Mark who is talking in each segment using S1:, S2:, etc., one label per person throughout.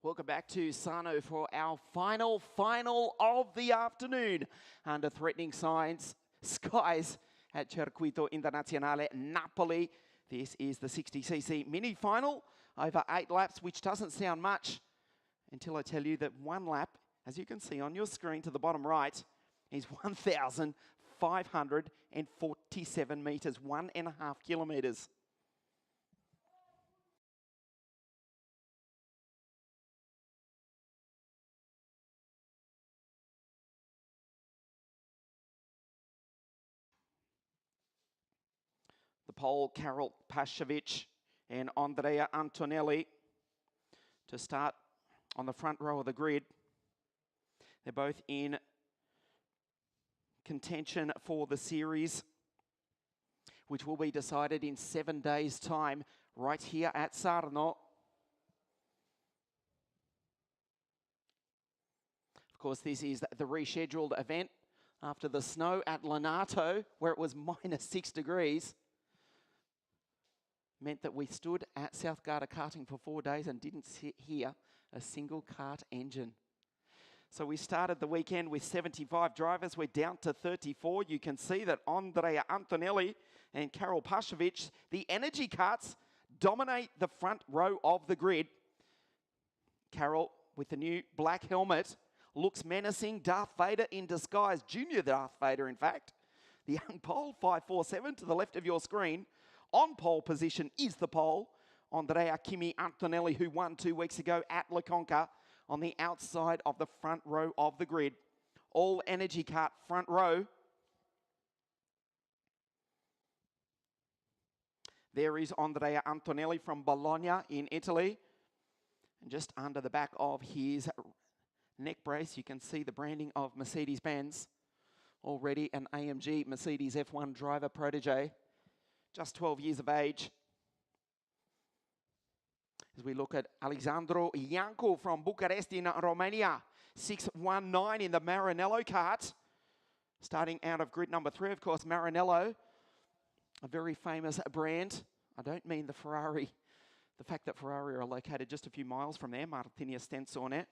S1: Welcome back to SARNO for our final of the afternoon under threatening skies at Circuito Internazionale Napoli. This is the 60cc mini final over 8 laps, which doesn't sound much until I tell you that one lap, as you can see on your screen to the bottom right, is 1,547 metres, 1.5 kilometres. The pole, Karol Paszovic and Andrea Antonelli to start on the front row of the grid. They're both in contention for the series, which will be decided in 7 days' time right here at SARNO. Of course, this is the rescheduled event after the snow at Lonato, where it was -6 degrees. Meant that we stood at South Garda karting for 4 days and didn't hear a single kart engine. So we started the weekend with 75 drivers. We're down to 34. You can see that Andrea Antonelli and Karol Paszovic, the energy karts, dominate the front row of the grid. Karol, with the new black helmet, looks menacing. Darth Vader in disguise, Junior Darth Vader, in fact. The young pole, 547 to the left of your screen. On pole position is the pole, Andrea Kimi Antonelli, who won 2 weeks ago at La Conca, on the outside of the front row of the grid. All energy kart front row. There is Andrea Antonelli from Bologna in Italy. And just under the back of his neck brace, you can see the branding of Mercedes-Benz. Already an AMG Mercedes F1 driver protege. Just 12 years of age. As we look at Alexandru Iancu from Bucharest in Romania, 619 in the Maranello kart. Starting out of grid number 3, of course, Maranello, a very famous brand. I don't mean the Ferrari, the fact that Ferrari are located just a few miles from there, Martina Stensonet,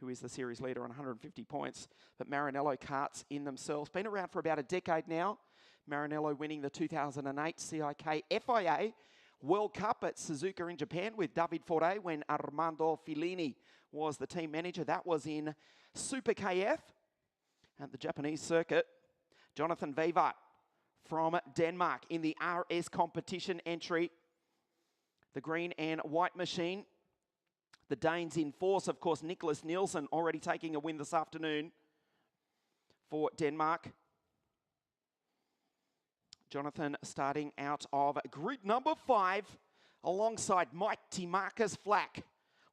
S1: who is the series leader on 150 points. But Maranello karts in themselves, been around for about a decade now. Maranello winning the 2008 CIK FIA World Cup at Suzuka in Japan with David Foré when Armando Fellini was the team manager. That was in Super KF at the Japanese circuit. Jonathan Vivart from Denmark in the RS competition entry. The green and white machine. The Danes in force, of course, Nicholas Nielsen already taking a win this afternoon for Denmark. Jonathan starting out of grid number 5 alongside Mighty Marcus Flack,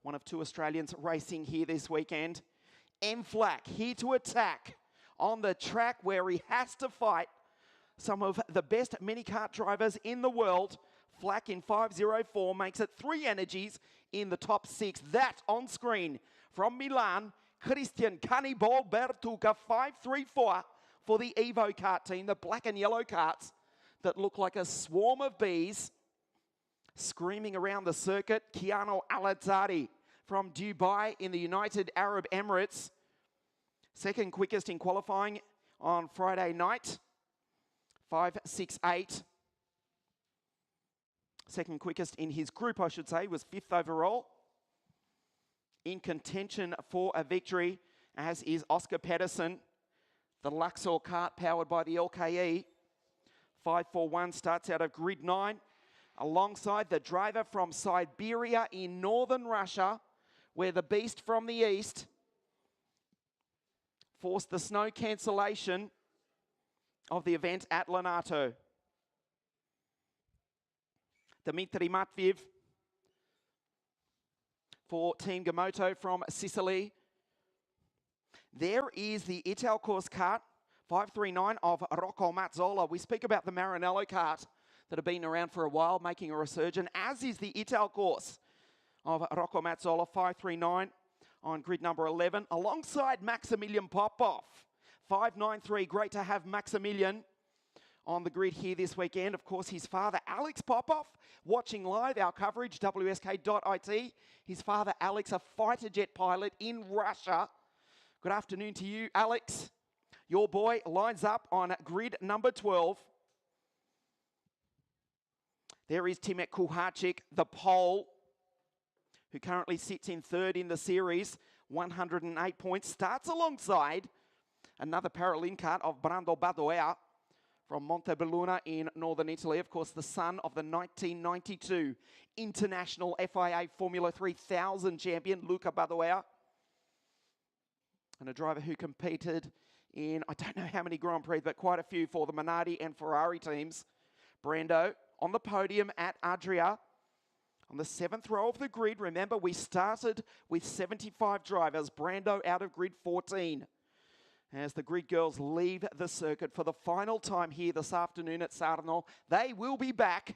S1: one of 2 Australians racing here this weekend. M Flack here to attack on the track where he has to fight some of the best mini kart drivers in the world. Flack in 504 makes it 3 energies in the top 6. That on screen from Milan, Christian Cannibal Bertuca 534 for the Evo kart team, the black and yellow karts that look like a swarm of bees screaming around the circuit. Kiano Alazzari from Dubai in the United Arab Emirates, second quickest in qualifying on Friday night, 568. Second quickest in his group, I should say, was 5th overall. In contention for a victory, as is Oscar Pedersen, the Luxor kart powered by the LKE. 541 starts out of grid 9, alongside the driver from Siberia in northern Russia, where the beast from the east forced the snow cancellation of the event at Lonato. Dmitry Matveev for Team Gamoto from Sicily. There is the Italcourse kart, 539 of Rocco Mazzola. We speak about the Maranello kart that have been around for a while, making a resurgence, as is the Italcourse of Rocco Mazzola, 539 on grid number 11, alongside Maximilian Popov, 593. Great to have Maximilian on the grid here this weekend. Of course, his father, Alex Popoff, watching live our coverage, WSK.it. His father, Alex, a fighter jet pilot in Russia. Good afternoon to you, Alex. Your boy lines up on grid number 12. There is Timet Kuharczyk, the Pole, who currently sits in third in the series, 108 points. Starts alongside another Paralin kart of Brando Badoer from Montebelluna in northern Italy. Of course, the son of the 1992 International FIA Formula 3000 champion, Luca Badoer. And a driver who competed in, I don't know how many Grand Prix, but quite a few for the Minardi and Ferrari teams. Brando on the podium at Adria on the 7th row of the grid. Remember, we started with 75 drivers. Brando out of grid 14. As the grid girls leave the circuit for the final time here this afternoon at SARNO. They will be back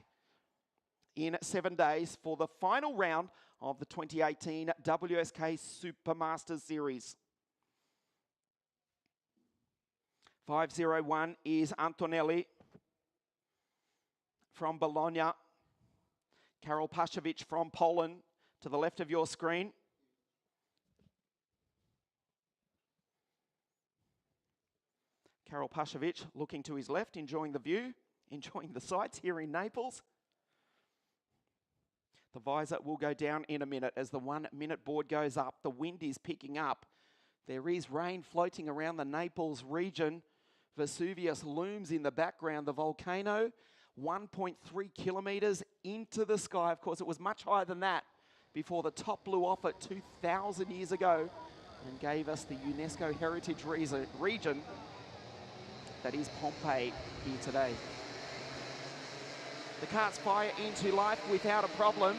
S1: in 7 days for the final round of the 2018 WSK Supermasters Series. 501 is Antonelli from Bologna. Karol Paszkiewicz from Poland to the left of your screen. Karol Paszkiewicz looking to his left, enjoying the view, enjoying the sights here in Naples. The visor will go down in a minute as the 1 minute board goes up. The wind is picking up. There is rain floating around the Naples region. Vesuvius looms in the background. The volcano, 1.3 kilometers into the sky. Of course, it was much higher than that before the top blew off it 2,000 years ago and gave us the UNESCO Heritage region that is Pompeii here today. The karts fire into life without a problem.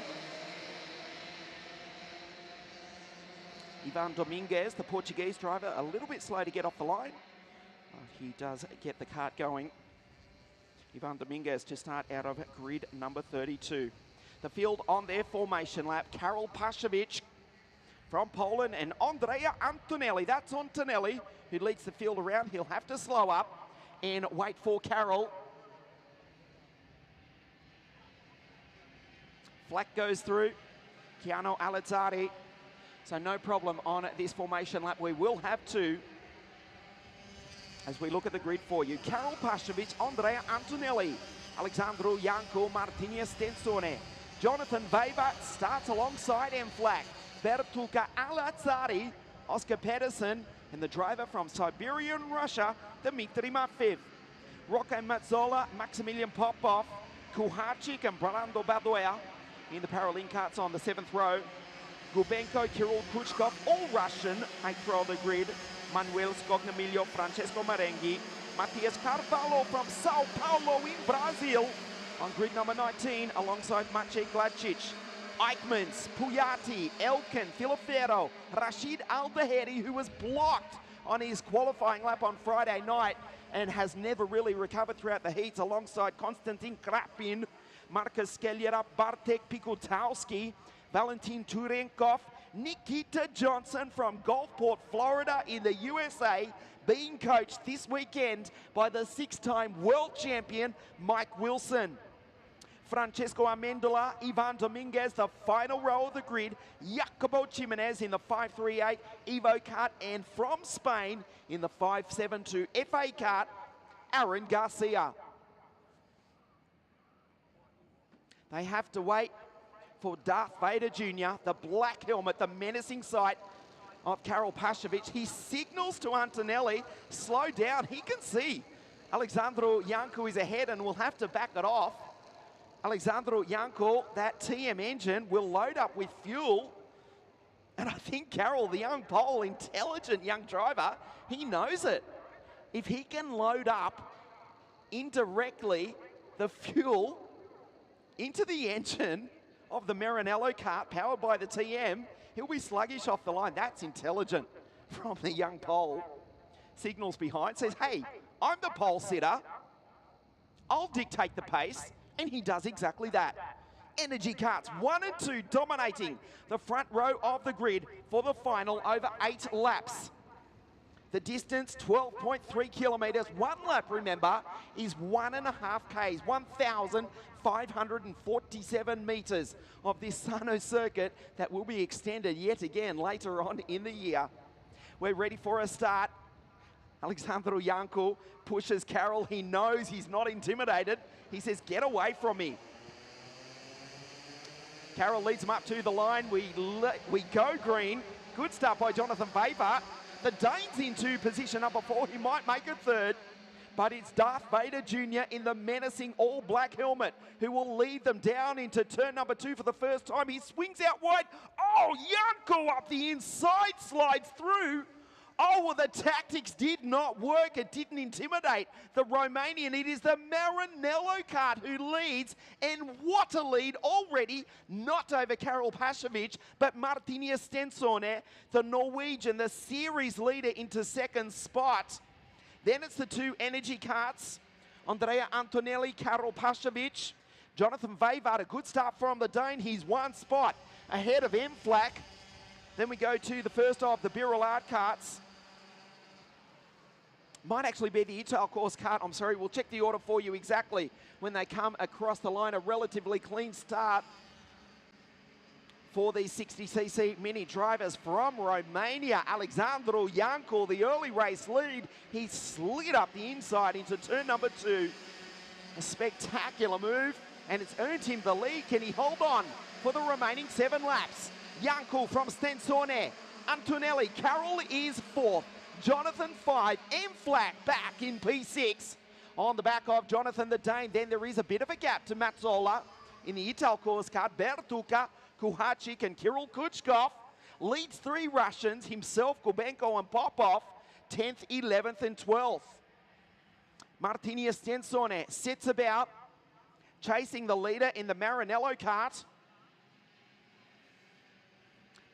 S1: Ivan Dominguez, the Portuguese driver, a little bit slow to get off the line. He does get the kart going. Ivan Dominguez to start out of grid number 32. The field on their formation lap, Karol Paszkiewicz from Poland and Andrea Antonelli. That's Antonelli who leads the field around. He'll have to slow up and wait for Karol. Flack goes through. Keanu Alizzari. So no problem on this formation lap. We will have two as we look at the grid for you. Karol Paszkiewicz, Andrea Antonelli, Alexandru Janko, Martinez Stensone. Jonathan Weber starts alongside M. Flack. Bertuka Alizzari, Oscar Pedersen, and the driver from Siberian Russia, Dmitry Matveev. Rocco Mazzola, Maximilian Popov, Kuharczyk and Brando Badoer in the Paralin karts on the 7th row. Gubenko, Kirill Kuchkov, all Russian, 8th row of the grid. Manuel Scognamiglio, Francesco Marenghi, Matias Carvalho from Sao Paulo in Brazil on grid number 19 alongside Maciej Gladcic. Eichmans, Pujati, Elkin, Filofero, Rashid Aldaheri, who was blocked on his qualifying lap on Friday night and has never really recovered throughout the heats, alongside Konstantin Krapin, Marcus Skelliera, Bartek Pikutowski, Valentin Turenkov, Nikita Johnson from Gulfport, Florida in the USA, being coached this weekend by the 6-time world champion, Mike Wilson. Francesco Amendola, Ivan Dominguez, the final row of the grid, Jacobo Jimenez in the 538 Evo kart, and from Spain in the 572 FA kart, Aaron Garcia. They have to wait for Darth Vader Jr., the black helmet, the menacing sight of Karol Paszkiewicz. He signals to Antonelli, slow down, he can see. Alexandru Janko is ahead and will have to back it off. Alexandru Janko, that TM engine will load up with fuel. And I think Karol, the young Pole, intelligent young driver, he knows it. If he can load up indirectly the fuel into the engine of the Maranello kart powered by the TM, he'll be sluggish off the line. That's intelligent from the young Pole. Signals behind, says, hey, I'm the pole sitter. I'll dictate the pace, and he does exactly that. Energy karts 1 and 2 dominating the front row of the grid for the final over 8 laps. The distance, 12.3 kilometres. 1 lap, remember, is 1.5 Ks, 1,547 metres of this SARNO circuit that will be extended yet again later on in the year. We're ready for a start. Alexandru Iancu pushes Carroll. He knows he's not intimidated. He says, get away from me. Carroll leads him up to the line. We go green. Good start by Jonathan Vaver. The Dane's into position number 4. He might make it third. But it's Darth Vader Jr. in the menacing all-black helmet who will lead them down into turn number 2 for the first time. He swings out wide. Oh, Iancu up the inside, slides through. Oh, well, the tactics did not work. It didn't intimidate the Romanian. It is the Maranello Kart who leads, and what a lead already, not over Karel Pashovic, but Martinius Stensone, the Norwegian, the series leader, into second spot. Then it's the 2 energy karts, Andrea Antonelli, Karel Pashovic, Jonathan Vaver, a good start from the Dane. He's 1 spot ahead of M-Flak. Then we go to the first of the Birrell Art karts. Might actually be the Ital course kart. I'm sorry, we'll check the order for you exactly when they come across the line. A relatively clean start for these 60cc mini drivers from Romania. Alexandru Iancu, the early race lead. He slid up the inside into turn number 2. A spectacular move, and it's earned him the lead. Can he hold on for the remaining 7 laps? Iancu from Stensone. Antonelli, Carroll is 4th. Jonathan 5, M-Flak back in P6 on the back of Jonathan the Dane. Then there is a bit of a gap to Mazzola in the Ital course car. Bertuca, Kuhacic and Kirill Kuchkov leads 3 Russians, himself, Gubenko and Popov, 10th, 11th and 12th. Martinius Stensone sits about, chasing the leader in the Maranello kart.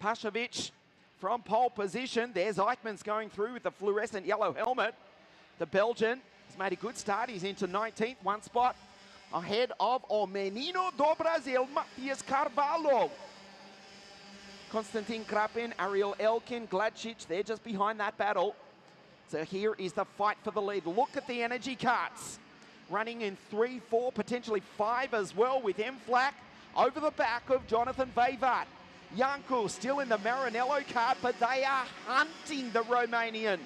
S1: Pashovic from pole position. There's Eichmann's going through with the fluorescent yellow helmet. The Belgian has made a good start. He's into 19th, 1 spot ahead of O Menino do Brasil, Matias Carvalho. Konstantin Krapin, Ariel Elkin, Gladchich, they're just behind that battle. So here is the fight for the lead. Look at the energy karts. Running in 3, 4, potentially 5 as well, with M-Flak over the back of Jonathan Vaver. Iancu still in the Maranello kart, but they are hunting the Romanian.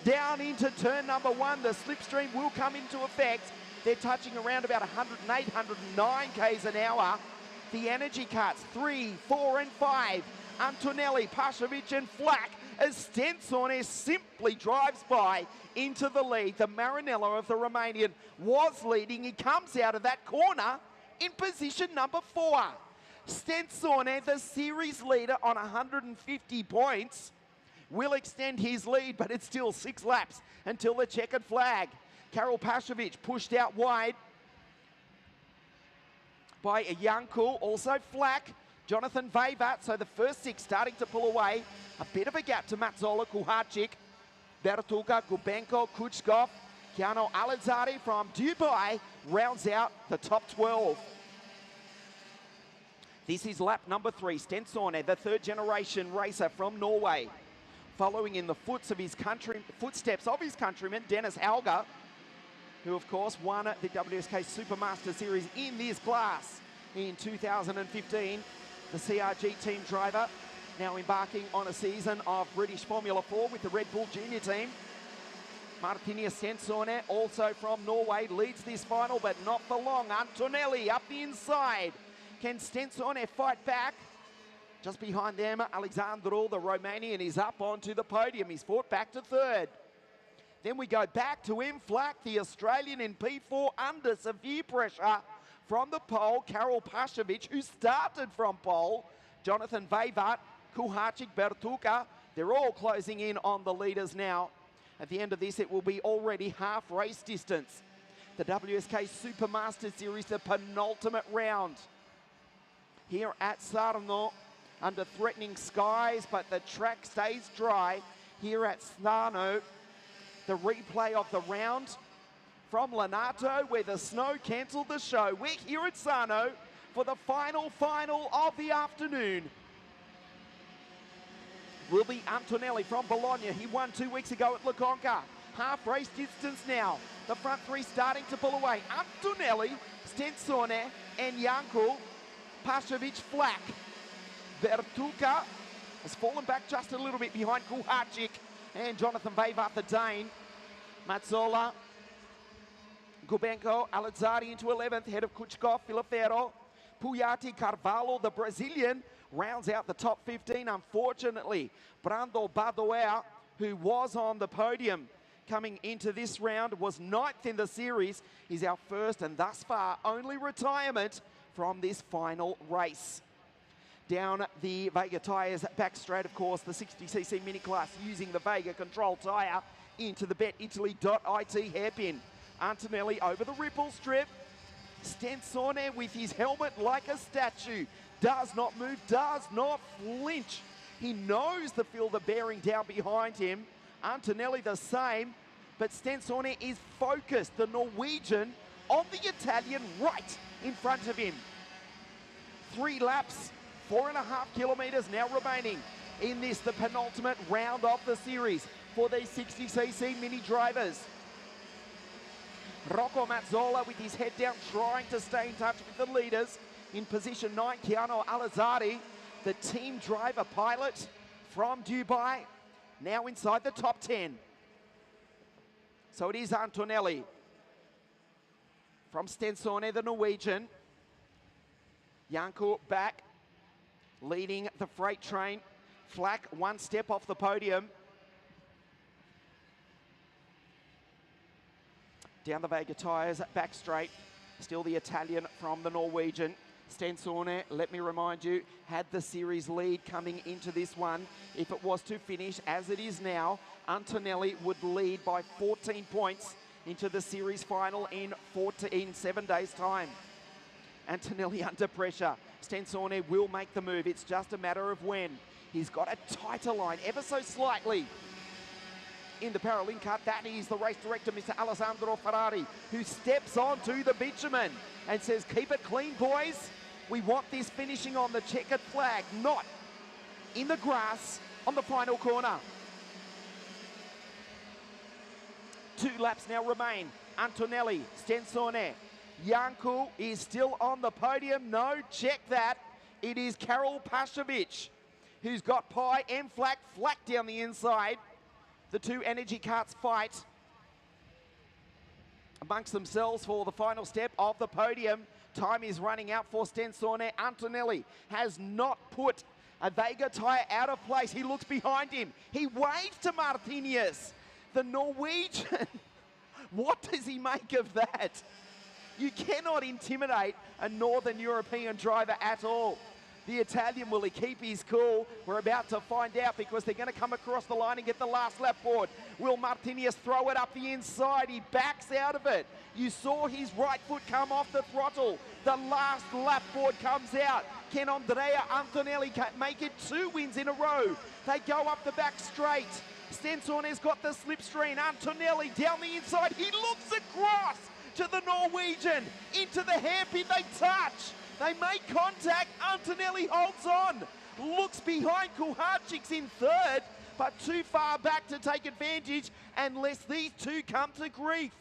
S1: Down into turn number 1, the slipstream will come into effect. They're touching around about 108, 109 k's an hour. The energy karts, 3, 4 and 5. Antonelli, Pashovic and Flak as Stensone simply drives by into the lead. The Maranello of the Romanian was leading. He comes out of that corner in position number 4. Stensone, the series leader on 150 points, will extend his lead, but it's still 6 laps until the checkered flag. Karel Pashovic pushed out wide by Iancu, also Flak, Jonathan Vaver, so the first 6 starting to pull away. A bit of a gap to Mazzola, Kuhacic, Bertuca, Gubenko, Kuchkov, Keanu Alizari from Dubai rounds out the top 12. This is lap number 3. Stensone, the 3rd generation racer from Norway, following in the footsteps of his countryman, Dennis Hauger, who of course won the WSK Supermaster Series in this class in 2015. The CRG team driver now embarking on a season of British Formula 4 with the Red Bull Junior team. Martinius Stensone, also from Norway, leads this final, but not for long. Antonelli up the inside. Can Stensone fight back? Just behind them, Alexandru, the Romanian, is up onto the podium. He's fought back to 3rd. Then we go back to M-Flak, the Australian in P4 under severe pressure from the pole. Karel Pashovic, who started from pole. Jonathan Vaver, Kuhacic, Bertuca. They're all closing in on the leaders now. At the end of this, it will be already half race distance. The WSK Supermaster Series, the penultimate round here at SARNO, under threatening skies, but the track stays dry here at SARNO. The replay of the round from Lanato, where the snow cancelled the show. We're here at SARNO for the final of the afternoon. will be Antonelli from Bologna. He won 2 weeks ago at La Conca. Half race distance now. The front three starting to pull away. Antonelli, Stensone, and Janko. Pashovic, Flack. Bertuka has fallen back just a little bit behind Kuharczyk and Jonathan Vavart, the Dane. Mazzola, Gubenko, Alazzari into 11th, head of Kuchkov, Filafero. Puyati, Carvalho, the Brazilian, rounds out the top 15. Unfortunately, Brando Badoer, who was on the podium coming into this round, was 9th in the series. He's our first and thus far only retirement from this final race. Down the Vega tyres back straight, of course, the 60cc mini class using the Vega control tyre into the BetItaly.it hairpin. Antonelli over the ripple strip. Stensone with his helmet like a statue. Does not move, does not flinch. He knows the fielder bearing down behind him. Antonelli the same, but Stensone is focused, the Norwegian, on the Italian right in front of him. 3 laps, 4.5 kilometres now remaining in this, the penultimate round of the series for these 60cc mini drivers. Rocco Mazzola with his head down, trying to stay in touch with the leaders. In position 9, Chiano Alazzari, the team driver pilot from Dubai, now inside the top 10. So it is Antonelli from Stensone, the Norwegian. Janko back, leading the freight train. Flack 1 step off the podium. Down the Vega tyres, back straight. Still the Italian from the Norwegian. Stensone, let me remind you, had the series lead coming into this one. If it was to finish as it is now, Antonelli would lead by 14 points into the series final in 7 days' time. Antonelli under pressure. Stensone will make the move. It's just a matter of when. He's got a tighter line, ever so slightly. In the Paralink Kart, that is the race director, Mr. Alessandro Ferrari, who steps onto the bitumen and says, keep it clean, boys. We want this finishing on the checkered flag, not in the grass on the final corner. 2 laps now remain. Antonelli, Stensone. Janko is still on the podium. No, check that. It is Karol Pashovic, who's got Pie and Flack down the inside. The 2 energy carts fight amongst themselves for the final step of the podium. Time is running out for Stensone. Antonelli has not put a Vega tyre out of place. He looks behind him. He waves to Martinez, the Norwegian. What does he make of that? You cannot intimidate a Northern European driver at all. The Italian, will he keep his cool? We're about to find out, because they're going to come across the line and get the last lap board. Will Martinez throw it up the inside? He backs out of it. You saw his right foot come off the throttle. The last lap board comes out. Can Andrea Antonelli make it 2 wins in a row? They go up the back straight. Stensone's got the slipstream. Antonelli down the inside. He looks across to the Norwegian. Into the hairpin, they touch. They make contact. Antonelli holds on. Looks behind. Kuharczyk's in 3rd, but too far back to take advantage unless these 2 come to grief.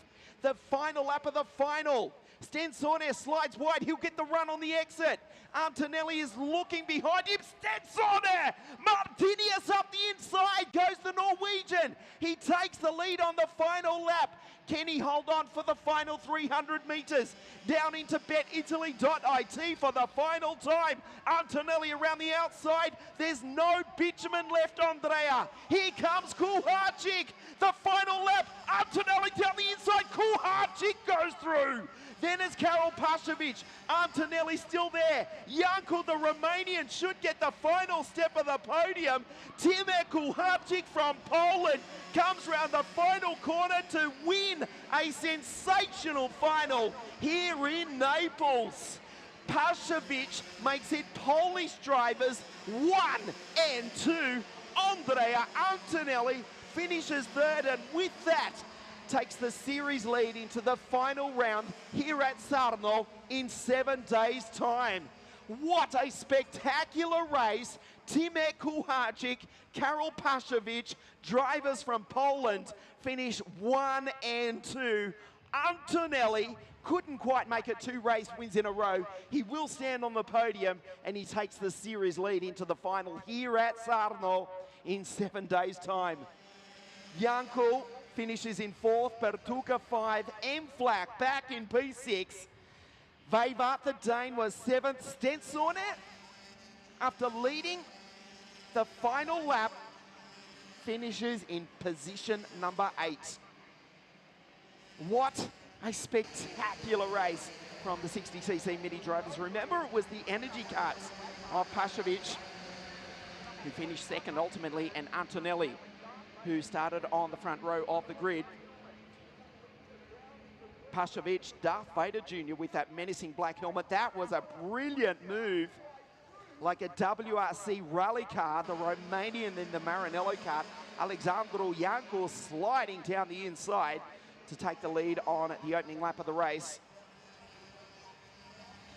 S1: The final lap of the final. Stensone slides wide. He'll get the run on the exit. Antonelli is looking behind him. Stensone! Martinez up the inside. Goes the Norwegian. He takes the lead on the final lap. Can he hold on for the final 300 metres? Down into BetItaly.it for the final time. Antonelli around the outside. There's no bitumen left, Andrea. Here comes Kuharczyk. The final lap. Antonelli down the inside. Kuharczyk goes through. Then it's Karol Pashovic. Antonelli still there. Janko, the Romanian, should get the final step of the podium. Timur Kuharczyk from Poland comes round the final corner to win a sensational final here in Naples. Pashovic makes it Polish drivers 1 and 2. Andrea Antonelli finishes 3rd, and with that, takes the series lead into the final round here at SARNO in 7 days' time. What a spectacular race. Timek Kuharczyk, Karol Paszewicz, drivers from Poland, finish 1 and 2. Antonelli couldn't quite make it 2 race wins in a row. He will stand on the podium and he takes the series lead into the final here at SARNO in 7 days' time. Janko finishes in 4th, Pertuka 5, M-Flak back in P6. Vejvaart the Dane was 7th, Stensonet, after leading the final lap, finishes in position number 8. What a spectacular race from the 60cc mini drivers. Remember, it was the energy carts of Paszewicz who finished 2nd ultimately, and Antonelli who started on the front row of the grid. Paszewicz, Darth Vader Jr. with that menacing black helmet. That was a brilliant move, like a WRC rally car. The Romanian in the Maranello kart, Alexandru Janco, sliding down the inside to take the lead on the opening lap of the race.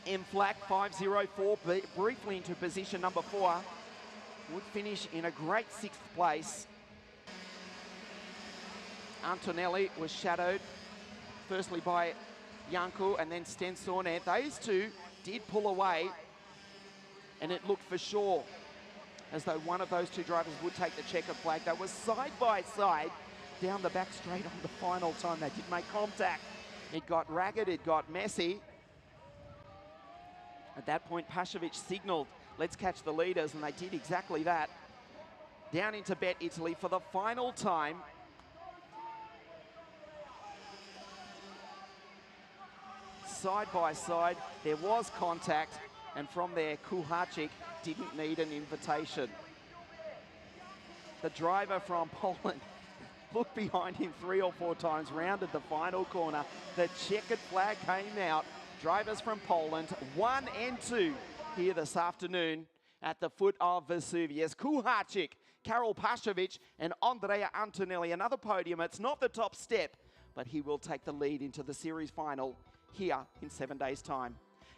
S1: M-Flak 504 briefly into position number 4. Would finish in a great 6th place. Antonelli was shadowed firstly by Janko and then Stensonet. Those two did pull away, and it looked for sure as though one of those two drivers would take the checkered flag. They were side by side down the back straight on the final time. They did make contact. It got ragged, it got messy. At that point, Paszewicz signaled, let's catch the leaders, and they did exactly that. Down into Bet Italy for the final time. Side by side, there was contact, and from there, Kuharczyk didn't need an invitation. The driver from Poland looked behind him 3 or 4 times, rounded the final corner. The checkered flag came out. Drivers from Poland, 1 and 2 here this afternoon at the foot of Vesuvius. Kuharczyk, Karol Paszewicz, and Andrea Antonelli. Another podium. It's not the top step, but he will take the lead into the series final here in 7 days' time.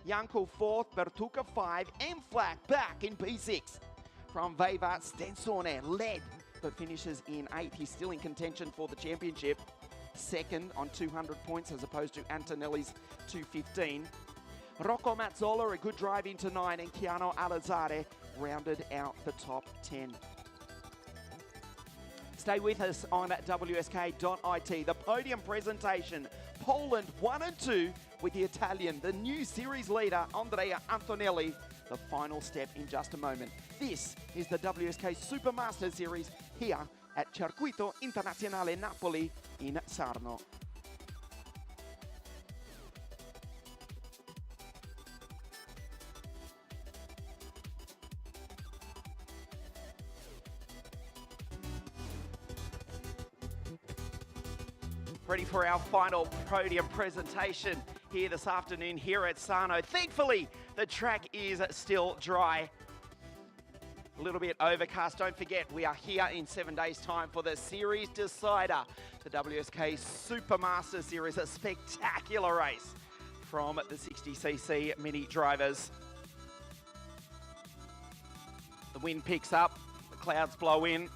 S1: Janko 4th, Pertuka 5, M-Flak back in P6. From Vejvaart, Stensonet led, but finishes in 8th. He's still in contention for the championship. 2nd on 200 points as opposed to Antonelli's 215. Rocco Mazzola, a good drive into 9, and Chiano Alizare rounded out the top 10. Stay with us on WSK.it. The podium presentation, Poland 1 and 2 with the Italian, the new series leader, Andrea Antonelli. The final step in just a moment. This is the WSK Supermaster Series here at Circuito Internazionale Napoli in Sarno. Ready for our final podium presentation here this afternoon here at Sarno. Thankfully, the track is still dry. A little bit overcast. Don't forget, we are here in 7 days' time for the series decider, the WSK Supermaster Series, a spectacular race from the 60cc mini drivers. The wind picks up, the clouds blow in,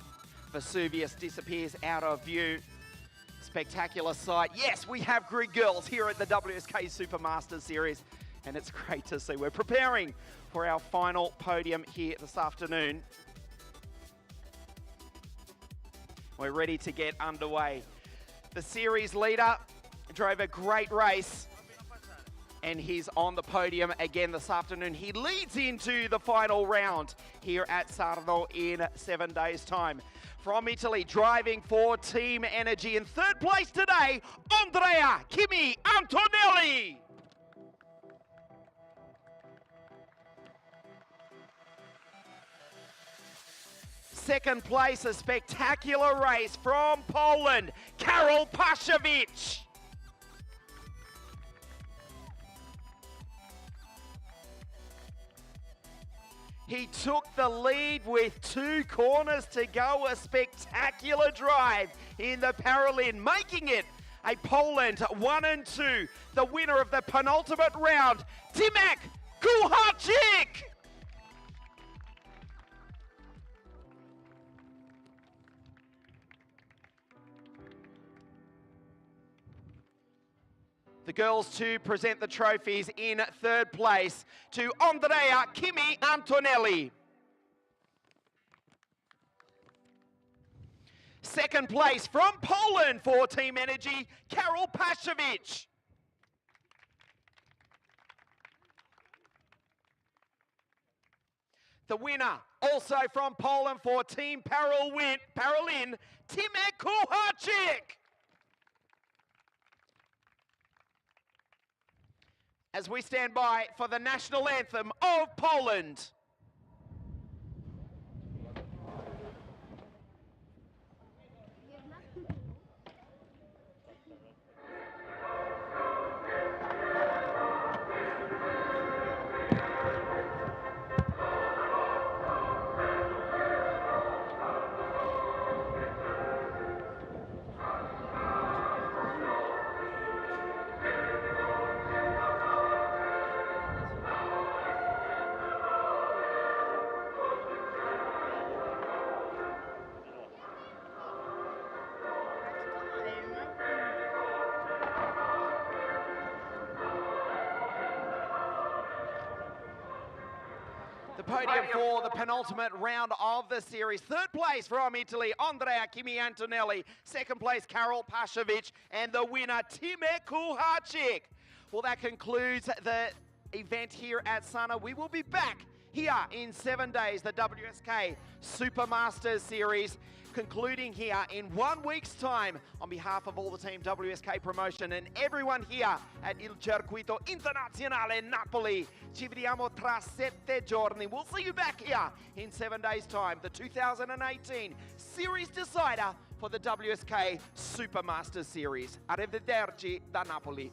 S1: Vesuvius disappears out of view. Spectacular sight. Yes, we have grid girls here at the WSK Supermaster Series, and it's great to see. We're preparing for our final podium here this afternoon. We're ready to get underway. The series leader drove a great race, and he's on the podium again this afternoon. He leads into the final round here at Sarno in 7 days' time. From Italy, driving for Team Energy in 3rd place today, Andrea Kimi Antonelli. Second place, a spectacular race from Poland, Karol Paszewicz. He took the lead with 2 corners to go, a spectacular drive in the Paralin, making it a Poland 1 and 2. The winner of the penultimate round, Timek Kuharczyk. The girls to present the trophies in third place to Andrea Kimi Antonelli. Second place from Poland for Team Energy, Karol Paszewicz. The winner, also from Poland for Team Paralin, Timek Kuharczyk. As we stand by for the national anthem of Poland. The podium for the penultimate round of the series. Third place from Italy, Andrea Kimi Antonelli. Second place, Karol Paszewicz. And the winner, Timek Kuharczyk. Well, that concludes the event here at SARNO. We will be back here in 7 days, the WSK Supermasters Series, concluding here in 1 week's time. On behalf of all the team WSK promotion and everyone here at Il Circuito Internazionale Napoli, ci vediamo tra 7 giorni. We'll see you back here in 7 days' time, the 2018 Series Decider for the WSK Supermasters Series. Arrivederci da Napoli.